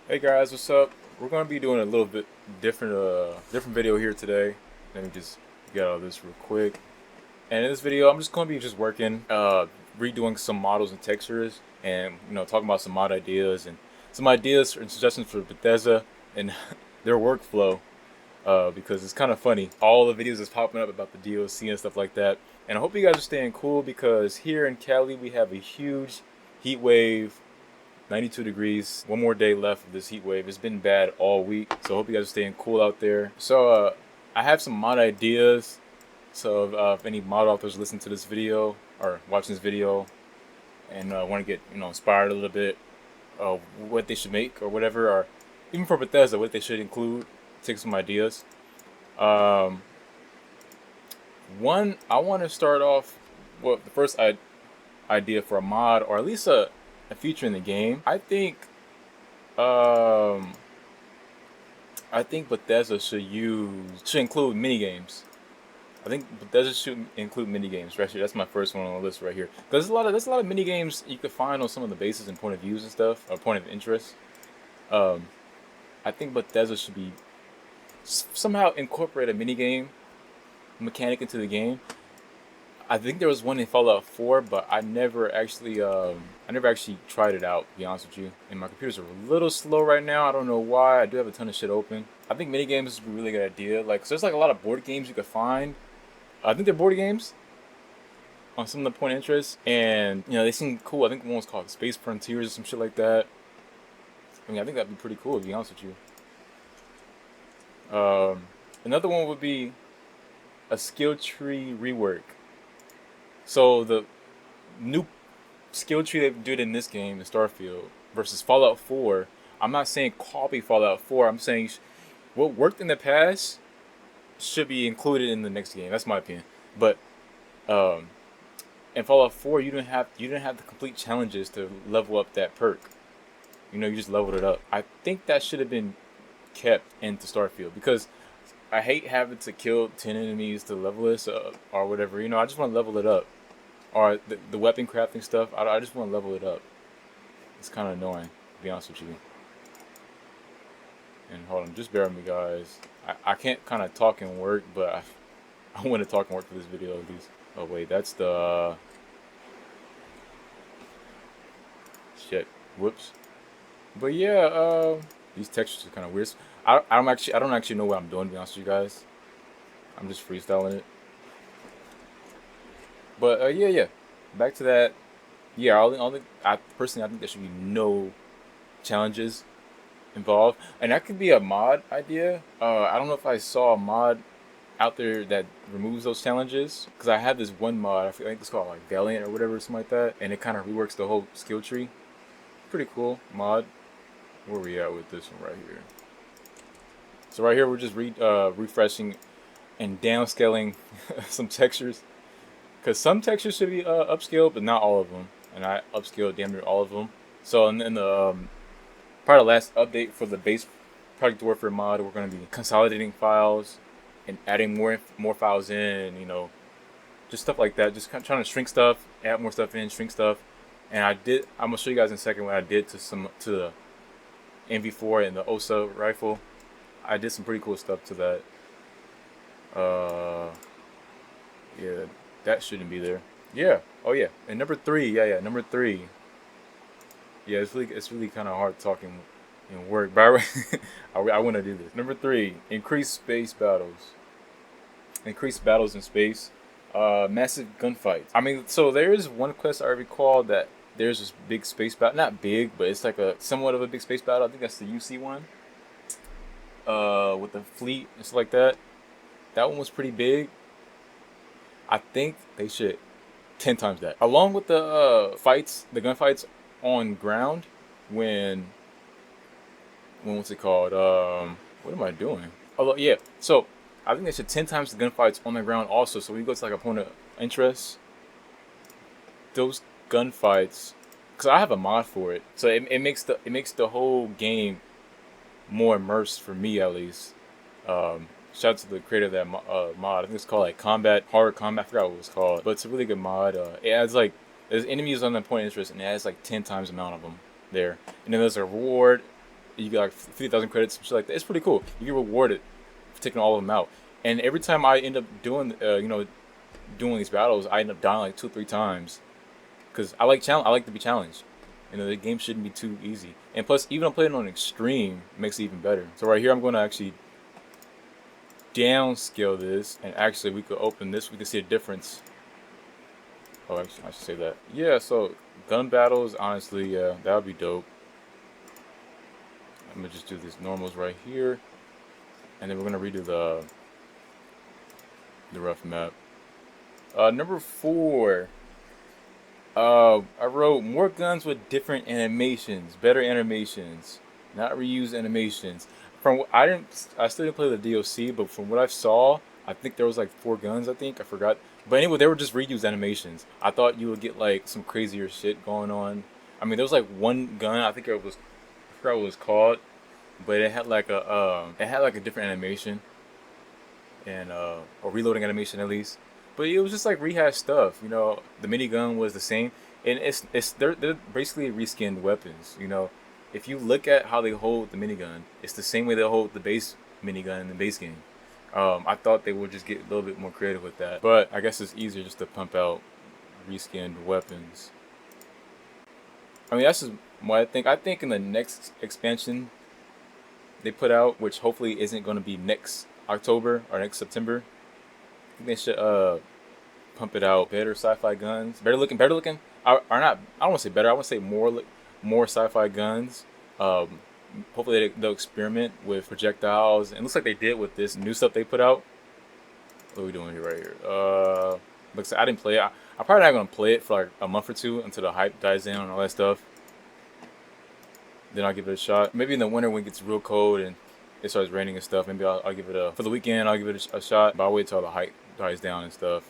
Hey guys, what's up? We're gonna be doing a little bit different video here today. Let me just get all this real quick. And in this video, I'm just gonna be just working, redoing some models and textures, and talking about some mod ideas and some ideas and suggestions for Bethesda and their workflow. Because it's kind of funny. All the videos is popping up about the DLC and stuff like that. And I hope you guys are staying cool because here in Cali we have a huge heat wave. 92 degrees. One more day left of this heat wave. It's been bad all week, so I hope you guys are staying cool out there. So I have some mod ideas. So if any mod authors listen to this video or watching this video and want to get inspired a little bit, what they should make or whatever, or even for Bethesda, what they should include, take some ideas. Um, One, I want to start off. Well, the first idea for a mod, or at least a feature in the game. Um, I think Bethesda should include mini games. I think Bethesda should include mini games. Actually, that's my first one on the list right here. Because there's a lot of mini games you could find on some of the bases and point of views and stuff, or point of interest. Um, I think Bethesda should be somehow incorporate a mini game mechanic into the game. I think there was one in Fallout 4, but I never actually tried it out. To be honest with you, and my computers are a little slow right now. I don't know why. I do have a ton of shit open. I think minigames is a really good idea. Like, so there's like a lot of board games you could find. I think they're board games on some of the point of interest, and they seem cool. I think one was called Space Frontiers or some shit like that. I mean, I think that'd be pretty cool. To be honest with you, another one would be a skill tree rework. So the new skill tree they did in this game, in Starfield, versus Fallout 4. I'm not saying copy Fallout 4. I'm saying what worked in the past should be included in the next game. That's my opinion. But um, in Fallout 4, you didn't have the complete challenges to level up that perk. You just leveled it up. I think that should have been kept into Starfield because I hate having to kill 10 enemies to level this up or whatever. I just want to level it up. Or the weapon crafting stuff, I just want to level it up. It's kind of annoying, to be honest with you. And hold on, just bear with me, guys. I can't kind of talk and work, but I want to talk and work for this video at least. Oh, wait, that's the... shit. Whoops. But yeah, these textures are kind of weird. I don't actually know what I'm doing, to be honest with you guys. I'm just freestyling it. But yeah. Back to that. Yeah, I personally I think there should be no challenges involved, and that could be a mod idea. I don't know if I saw a mod out there that removes those challenges because I have this one mod. I think it's called like Valiant or whatever, something like that, and it kind of reworks the whole skill tree. Pretty cool mod. Where we at with this one right here? So right here we're just refreshing and downscaling some textures. Because some textures should be upscaled, but not all of them. And I upscaled damn near all of them. So in the part of the last update for the base Project Warfare mod, we're going to be consolidating files and adding more files in. Just stuff like that. Just kind of trying to shrink stuff, add more stuff in, shrink stuff. And I'm gonna show you guys in a second what I did to the MV4 and the OSA rifle. I did some pretty cool stuff to that. Yeah, that shouldn't be there. Yeah. Oh yeah. And number three. Yeah. Number three. Yeah, it's really kind of hard talking in work, but I want to do this. Number three. Increase space battles. Increase battles in space. Massive gunfights. I mean, so there is one quest I recall that there's this big space battle. Not big, but it's like a somewhat of a big space battle. I think that's the UC one. With the fleet and stuff like that. That one was pretty big. I think they should 10 times that. Along with the fights, the gunfights on ground when what's it called? What am I doing? Oh yeah. So I think they should 10 times the gunfights on the ground also. So when you go to like a point of interest, those gunfights, because I have a mod for it, so it makes the whole game more immersed for me at least. Shout out to the creator of that mod. I think it's called like Hard Combat. I forgot what it was called, but it's a really good mod. It adds like there's enemies on the point of interest, and it adds like 10 times the amount of them there. And then there's a reward You get like 50,000 credits, shit like that. It's pretty cool. You get rewarded for taking all of them out. And every time I end up doing, doing these battles, I end up dying like 2 or 3 times because I like challenge. I like to be challenged. The game shouldn't be too easy. And plus, even I'm playing on extreme makes it even better. So right here, I'm going to actually downscale this, and actually we could open this. We can see a difference. Oh, actually, I should say that. Yeah. So gun battles, honestly, yeah, that would be dope. I'm gonna just do these normals right here, and then we're gonna redo the rough map. Number 4. I wrote more guns with different animations, better animations, not reused animations. I still didn't play the DLC, but from what I saw, I think there was like 4 guns. I think I forgot, but anyway, they were just reused animations. I thought you would get like some crazier shit going on. I mean, there was like one gun. I forgot what it was called, but it had like a different animation and or reloading animation at least. But it was just like rehashed stuff. The minigun was the same, and they're basically reskinned weapons. If you look at how they hold the minigun, it's the same way they hold the base minigun in the base game. I thought they would just get a little bit more creative with that, but I guess it's easier just to pump out reskinned weapons. I mean, that's just what I think. I think in the next expansion they put out, which hopefully isn't going to be next October or next September, I think they should pump it out. Better sci-fi guns, better looking. Are not. I don't want to say better. I want to say more sci-fi guns. Um, Hopefully they'll experiment with projectiles, and it looks like they did with this new stuff they put out. What are we doing here right here? Looks like I didn't play it. I'm probably not gonna play it for like a month or two until the hype dies down and all that stuff. Then I'll give it a shot. Maybe in the winter when it gets real cold and it starts raining and stuff. Maybe I'll give it for the weekend. I'll give it a shot. But I'll wait till the hype dies down and stuff.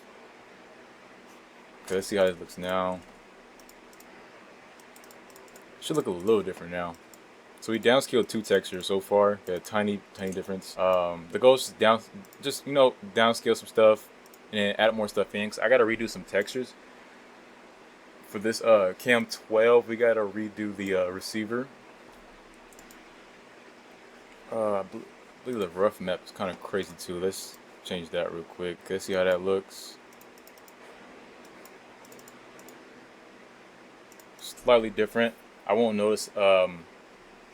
Okay, let's see how it looks now. Should look a little different now. So we downscaled 2 textures so far. Got a tiny difference. The goal is just downscale some stuff and then add more stuff in. Cause I gotta redo some textures. For this cam 12, we gotta redo the receiver. I believe the rough map is kind of crazy too. Let's change that real quick. Okay, see how that looks. Slightly different. I won't notice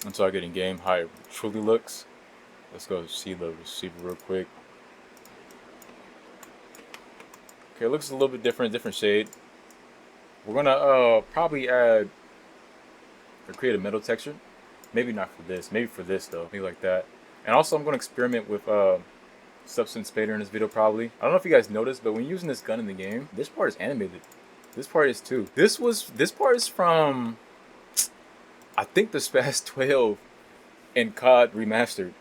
until I get in game how it truly looks. Let's go see the receiver real quick. Okay, it looks a little bit different shade. We're gonna probably add or create a metal texture. Maybe not for this. Maybe for this though. Maybe like that. And also, I'm gonna experiment with substance fader in this video probably. I don't know if you guys noticed, but when using this gun in the game, this part is animated. This part is too. This part is from I think the Spaz 12 and COD remastered.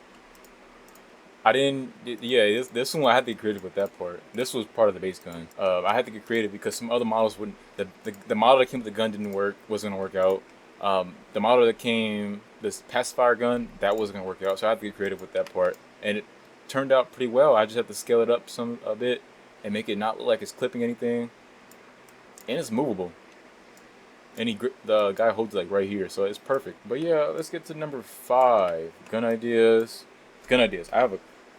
I didn't. Yeah, this one I had to get creative with that part. This was part of the base gun. I had to get creative because some other models wouldn't. The model that came with the gun didn't work. Wasn't gonna work out. The model that came, this pacifier gun, that wasn't gonna work out. So I had to get creative with that part, and it turned out pretty well. I just have to scale it up a bit and make it not look like it's clipping anything, and it's movable. And the guy holds it like right here, so it's perfect. But yeah, let's get to number 5. Gun ideas. Gun ideas.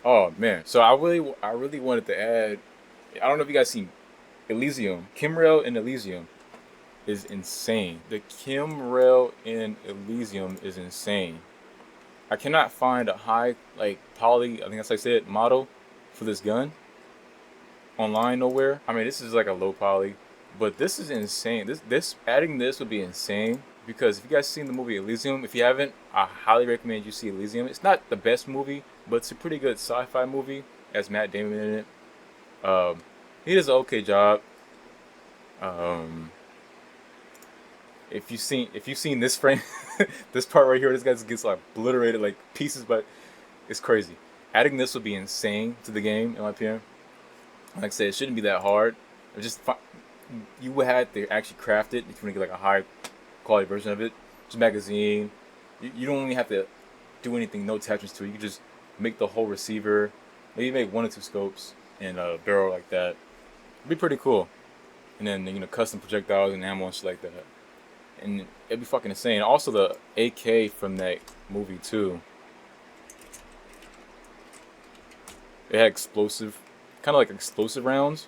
Oh man. So I really wanted to add. I don't know if you guys seen Elysium. Chimrail in Elysium is insane. The Chimrail in Elysium is insane. I cannot find a high poly. I think that's how I said model for this gun online nowhere. I mean, this is like a low poly. But this is insane. This adding this would be insane because if you guys seen the movie Elysium, if you haven't, I highly recommend you see Elysium. It's not the best movie, but it's a pretty good sci-fi movie. It has Matt Damon in it. He does an okay job. If you've seen this frame, this part right here, this guy gets like obliterated like pieces, but it's crazy. Adding this would be insane to the game, in my opinion. Like I said, it shouldn't be that hard. You would have to actually craft it if you want to get like a high quality version of it. Just magazine. You don't even have to do anything, no attachments to it. You can just make the whole receiver. Maybe make 1 or 2 scopes and a barrel like that. It'd be pretty cool. And then custom projectiles and ammo and shit like that. and it'd be fucking insane. Also, the AK from that movie too. It had explosive, kind of like explosive rounds.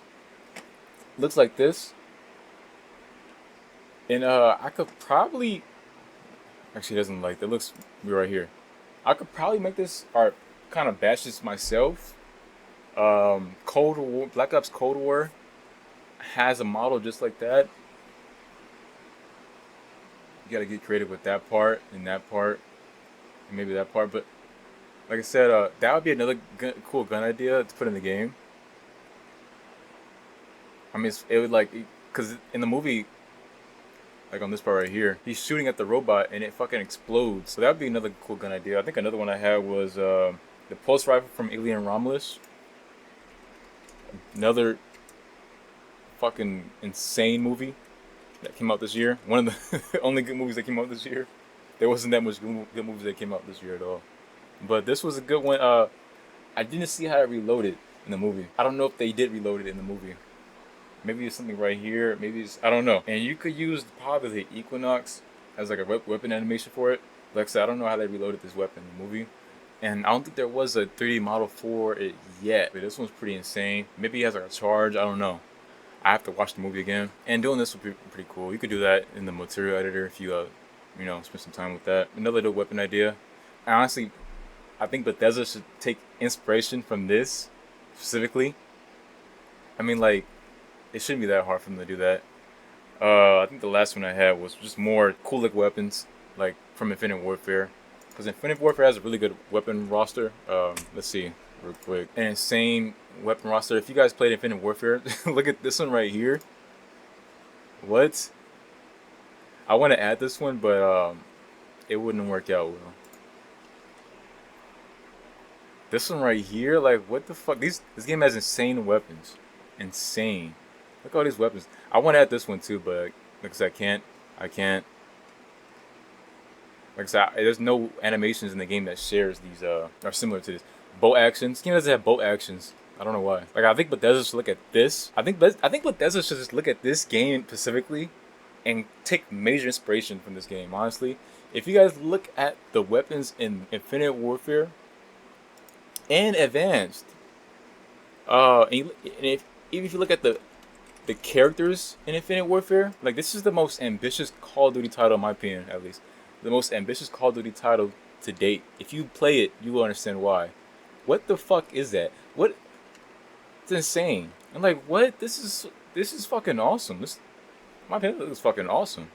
Looks like this, and I could probably actually it doesn't like that. Looks right here. I could probably make this or kind of batch this myself. Cold War, Black Ops Cold War has a model just like that. You gotta get creative with that part and that part, and maybe that part. But like I said, that would be another cool gun idea to put in the game. I mean, it would like, cause in the movie, like on this part right here, he's shooting at the robot and it fucking explodes. So that would be another cool gun idea. I think another one I had was the pulse rifle from Alien Romulus. Another fucking insane movie that came out this year. One of the only good movies that came out this year. There wasn't that much good movies that came out this year at all. But this was a good one. I didn't see how it reloaded in the movie. I don't know if they did reload it in the movie. Maybe it's something right here. Maybe it's, I don't know. And you could use probably the Equinox as like a weapon animation for it. Like I said, I don't know how they reloaded this weapon in the movie. And I don't think there was a 3D model for it yet. But this one's pretty insane. Maybe it has like a charge. I don't know. I have to watch the movie again. And doing this would be pretty cool. You could do that in the material editor if you, spend some time with that. Another little weapon idea. And honestly, I think Bethesda should take inspiration from this specifically. I mean, like, it shouldn't be that hard for them to do that. I think the last one I had was just more cool like weapons, like from Infinite Warfare. Because Infinite Warfare has a really good weapon roster. Let's see, real quick. An insane weapon roster. If you guys played Infinite Warfare, look at this one right here. What? I want to add this one, but it wouldn't work out well. This one right here, like what the fuck? This game has insane weapons. Insane. Look at all these weapons. I want to add this one too, but like I said, I can't. Like I said, there's no animations in the game that shares these are similar to this. Bolt actions. This game doesn't have bolt actions. I don't know why. Like I think Bethesda should look at this. I think Bethesda should just look at this game specifically and take major inspiration from this game. Honestly, if you guys look at the weapons in Infinite Warfare and Advanced, and even if you look at the characters in Infinite Warfare, like this is the most ambitious Call of Duty title in my opinion, at least. The most ambitious Call of Duty title to date. If you play it, you will understand why. What the fuck is that? What? It's insane. I'm like, what? This is fucking awesome. My opinion, is fucking awesome.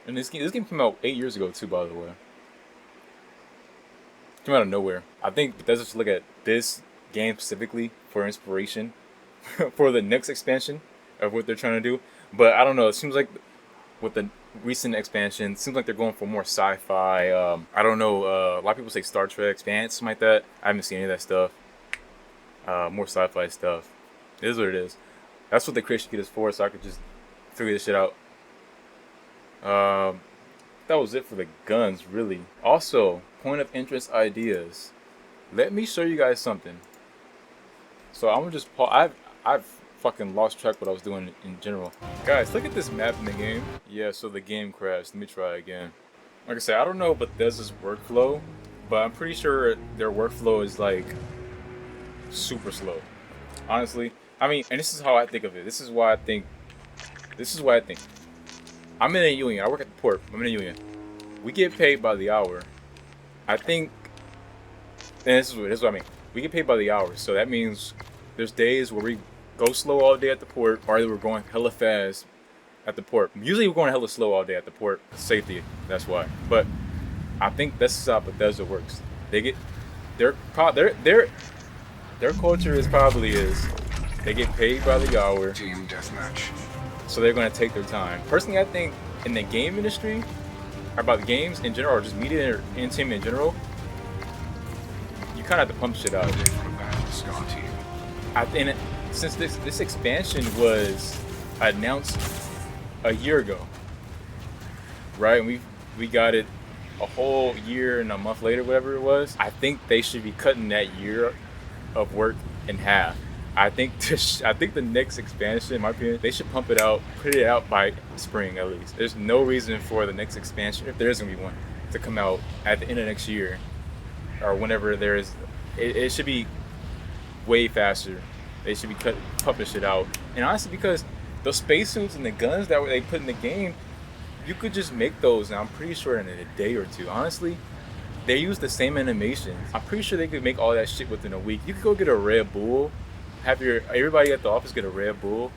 And this game came out 8 years ago too, by the way. It came out of nowhere. I think Bethesda should look at this game specifically for inspiration for the next expansion of what they're trying to do. But I don't know. It seems like with the recent expansion, it seems like they're going for more sci-fi. I don't know. A lot of people say Star Trek, Expanse, something like that. I haven't seen any of that stuff. More sci-fi stuff. It is what it is. That's what the creation kit is for, so I could just figure this shit out. That was it for the guns, really. Also, point of interest ideas. Let me show you guys something. So I'm gonna just pause. I've fucking lost track what I was doing in general. Guys, look at this map in the game. Yeah, so the game crashed. Let me try again. Like I said, I don't know Bethesda's workflow, but I'm pretty sure their workflow is like super slow. Honestly, I mean, and this is how I think of it. This is why I think. I'm in a union. I work at the port. I'm in a union. We get paid by the hour. I think, and this is what I mean. We get paid by the hour, so that means there's days where we go slow all day at the port, or either we're going hella fast at the port. Usually we're going hella slow all day at the port. Safety, that's why. But I think that's how Bethesda works. They get their culture is they get paid by the hour. Team deathmatch. So they're going to take their time. Personally, I think in the game industry, or about the games in general, or just media or entertainment in general, you kind of have to pump shit out. Since this expansion was announced a year ago, right? And we got it a whole year and a month later, whatever it was. I think they should be cutting that year of work in half. I think the next expansion, in my opinion, they should pump it out, put it out by spring at least. There's no reason for the next expansion, if there is gonna be one, to come out at the end of next year or whenever there is. It should be way faster. They should be pumping shit out. And honestly, because those spacesuits and the guns that they put in the game, you could just make those. And I'm pretty sure in a day or two. Honestly, they use the same animations. I'm pretty sure they could make all that shit within a week. You could go get a Red Bull, have everybody at the office get a Red Bull,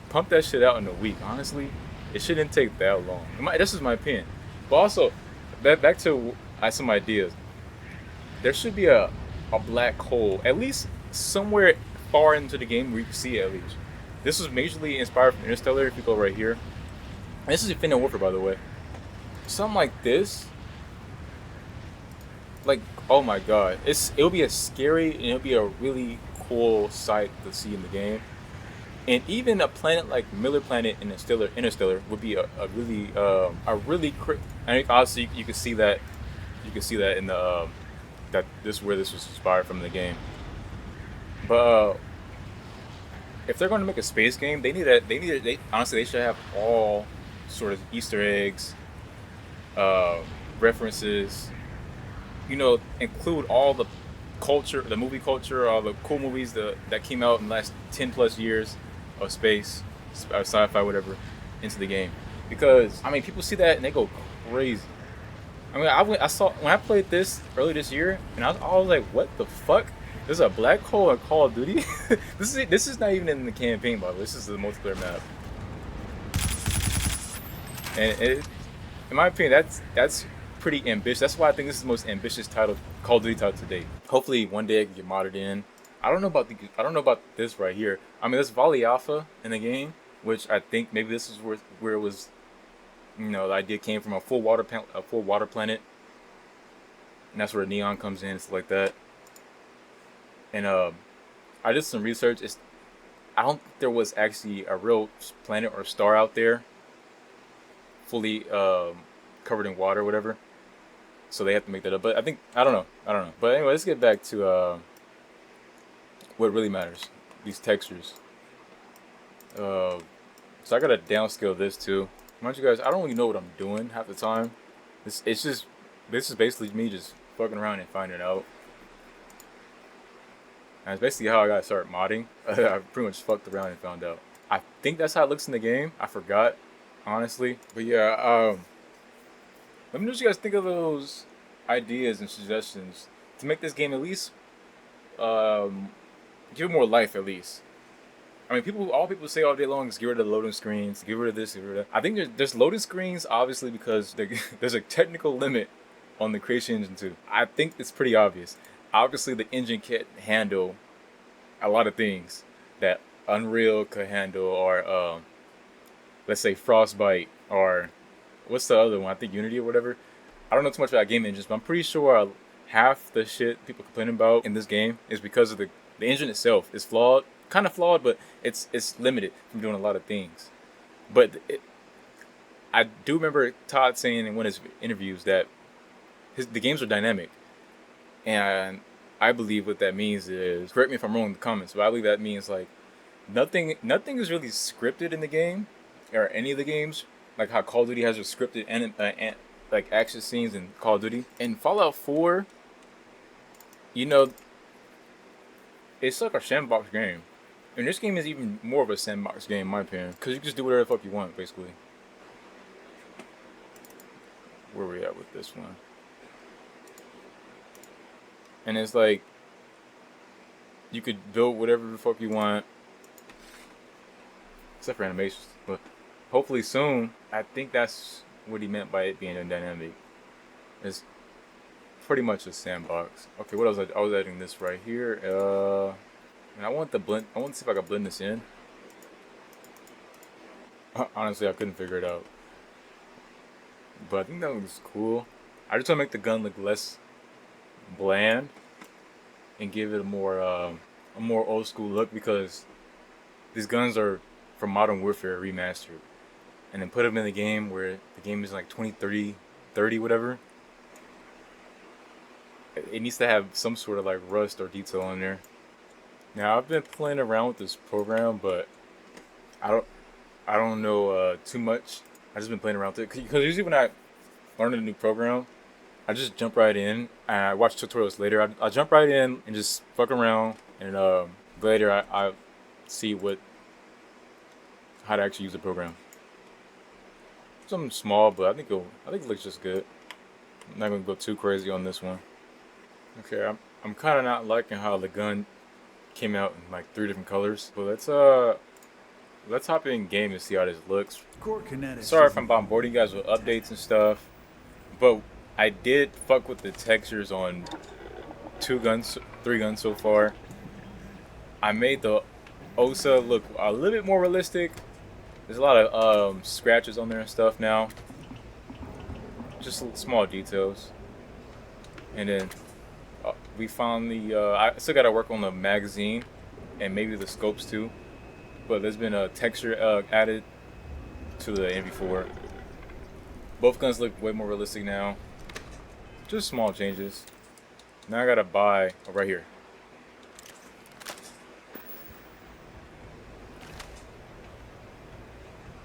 pump that shit out in a week. Honestly, it shouldn't take that long. This is my opinion. But also, back to some ideas. There should be a black hole, at least somewhere far into the game where you can see it at least. This was majorly inspired from Interstellar. If you go right here, and this is Infinite Warfare, by the way. Something like this, like, oh my god, it'll be a scary and it'll be a really cool sight to see in the game. And even a planet like Miller Planet in Interstellar would be a really I think obviously you can see that in the that this where this was inspired from the game. But if they're going to make a space game, they honestly they should have all sort of Easter eggs, references. You know, include all the culture, the movie culture, all the cool movies that came out in the last 10 plus years of space, or sci-fi, whatever, into the game. Because I mean, people see that and they go crazy. I mean, I saw when I played this early this year, and I was like, "What the fuck? There's a black hole in Call of Duty." This is not even in the campaign mode. This is the multiplayer map, and in my opinion, that's pretty ambitious. That's why I think this is the most ambitious title, Call of Duty title to date. Hopefully, one day it can get modded in. I don't know about this right here. I mean, there's Volley Alpha in the game, which I think maybe this is where it was. You know, the idea came from a full water planet, and that's where neon comes in and stuff like that. And I did some research. I don't think there was actually a real planet or star out there, fully covered in water, or whatever. So they have to make that up. But I don't know. But anyway, let's get back to what really matters. These textures. So I gotta downscale this too. Mind you guys, I don't really know what I'm doing half the time. This is basically me just fucking around and finding it out. And it's basically how I gotta start modding. I pretty much fucked around and found out. I think that's how it looks in the game. I forgot, honestly. But yeah, let me know what you guys think of those ideas and suggestions to make this game at least give it more life at least. I mean, all people say all day long is get rid of the loading screens, get rid of this, get rid of that. I think there's loading screens obviously because there's a technical limit on the creation engine too. I think it's pretty obvious. Obviously, the engine can't handle a lot of things that Unreal could handle, or let's say Frostbite, or what's the other one? I think Unity or whatever. I don't know too much about game engines, but I'm pretty sure half the shit people complain about in this game is because of the engine itself is flawed. Kind of flawed, but it's limited from doing a lot of things. But I do remember Todd saying in one of his interviews that the games are dynamic, and I believe what that means is, correct me if I'm wrong in the comments, but I believe that means like nothing is really scripted in the game, or any of the games, like how Call of Duty has a scripted and like action scenes in Call of Duty. In Fallout 4, you know, it's like a sandbox game. And this game is even more of a sandbox game, in my opinion, because you can just do whatever the fuck you want, basically. Where we at with this one? And it's like, you could build whatever the fuck you want, except for animations. But hopefully soon, I think that's what he meant by it being a dynamic. It's pretty much a sandbox. Okay, what else? I was adding this right here. And I want to see if I can blend this in. Honestly, I couldn't figure it out. But I think that looks cool. I just want to make the gun look less bland and give it a more old school look, because these guns are from Modern Warfare Remastered. And then put them in the game where the game is like 2030, whatever. It needs to have some sort of like rust or detail on there. Now I've been playing around with this program, but I don't I don't know too much. I just been playing around with it because usually when I learn a new program, I just jump right in and I watch tutorials later. I jump right in and just fuck around, and later I see what how to actually use the program. Something small, but I think it looks just good. I'm not gonna go too crazy on this one. Okay, I'm kind of not liking how the gun came out in like 3 different colors. But let's hop in game and see how this looks. Core kinetics. Sorry if I'm bombarding you guys with updates and stuff, but I did fuck with the textures on 2 guns, 3 guns so far. I made the OSA look a little bit more realistic. There's a lot of scratches on there and stuff now. Just small details. And then we finally, I still gotta work on the magazine and maybe the scopes too. But there's been a texture added to the NV4. Both guns look way more realistic now. Just small changes. Now I gotta buy right here.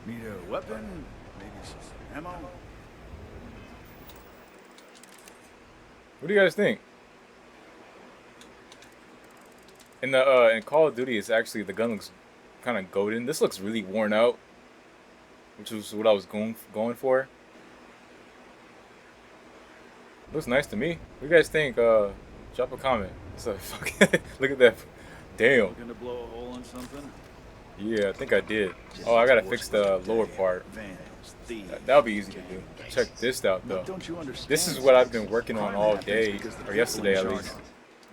Need a weapon? Maybe some ammo? What do you guys think? In Call of Duty, it's actually the gun looks kind of golden. This looks really worn out, which was what I was going for. Looks nice to me. What do you guys think? Drop a comment. It's like fucking look at that. Damn. Looking to blow a hole in something? Yeah, I think I did. Oh, I gotta fix the lower part. That'll be easy to do. Check this out though. This is what I've been working on all day, or yesterday at least.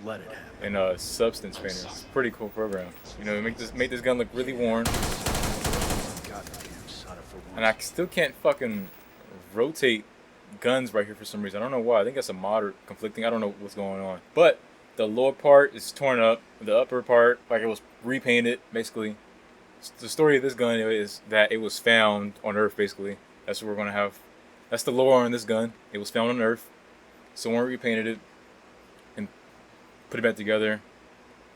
Let it happen. In Substance Painter. It's a pretty cool program. You know, make this gun look really worn. And I still can't fucking rotate guns right here for some reason. I don't know why. I think that's a mod or conflicting. I don't know what's going on. But the lower part is torn up. The upper part, like it was repainted, basically. The story of this gun is that it was found on Earth, basically. That's what we're gonna have. That's the lore on this gun. It was found on Earth. Someone repainted it and put it back together,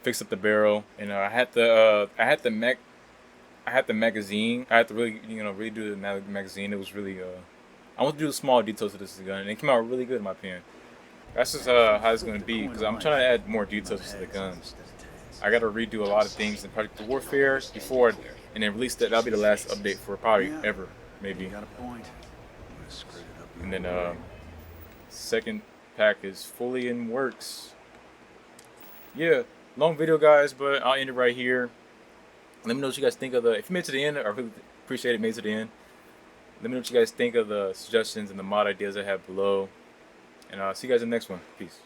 fixed up the barrel, and I had the magazine. I had to really, really do the magazine. It was really, I want to do the small details to this gun, and it came out really good in my opinion. That's just how it's gonna be, because I'm trying to add more details to the guns. I gotta redo a lot of things in Project Warfare before, and then release that. That'll be the last update for probably ever, maybe. And then second pack is fully in works. Yeah, long video, guys, but I'll end it right here. Let me know what you guys think of the. If you made it to the end, I really appreciate it. Made it to the end. Let me know what you guys think of the suggestions and the mod ideas I have below. And I'll see you guys in the next one. Peace.